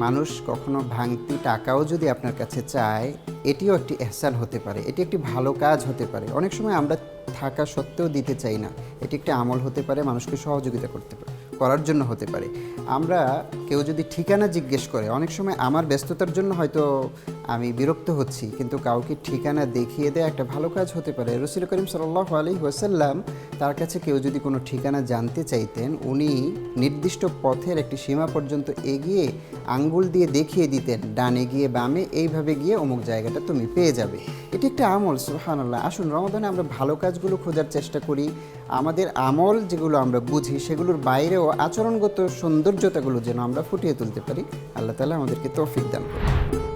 মানুষ কখনো ভাঙতি টাকাও যদি আপনার কাছে চায়, এটিও একটি এহসান হতে পারে, এটি একটি ভালো কাজ হতে পারে। অনেক সময় আমরা থাকা সত্ত্বেও দিতে চাই না, এটি একটি আমল হতে পারে, মানুষকে সহযোগিতা করার জন্য হতে পারে। আমরা কেউ যদি ঠিকানা জিজ্ঞেস করে, অনেক সময় আমার ব্যস্ততার জন্য হয়তো আমি বিরক্ত হচ্ছি, কিন্তু কাউকে ঠিকানা দেখিয়ে দেওয়া একটা ভালো কাজ হতে পারে। রাসূল করিম সাল্লাল্লাহু আলাইহি ওয়াসাল্লাম তার কাছে কেউ যদি কোনো ঠিকানা জানতে চাইতেন, উনি নির্দিষ্ট পথের একটি সীমা পর্যন্ত এগিয়ে আঙ্গুল দিয়ে দেখিয়ে দিতেন, ডানে গিয়ে বামে এইভাবে গিয়ে অমুক জায়গাটা তুমি পেয়ে যাবে। এটি একটা আমল। সুবহানাল্লাহ। আসুন রমাদানে আমরা ভালো কাজগুলো খোঁজার চেষ্টা করি। আমাদের আমল যেগুলো আমরা বুঝি সেগুলোর বাইরেও আচরণগত সৌন্দর্যতাগুলো যেন আমরা ফুটিয়ে তুলতে পারি। আল্লাহ তাআলা আমাদেরকে তৌফিক দান করুন।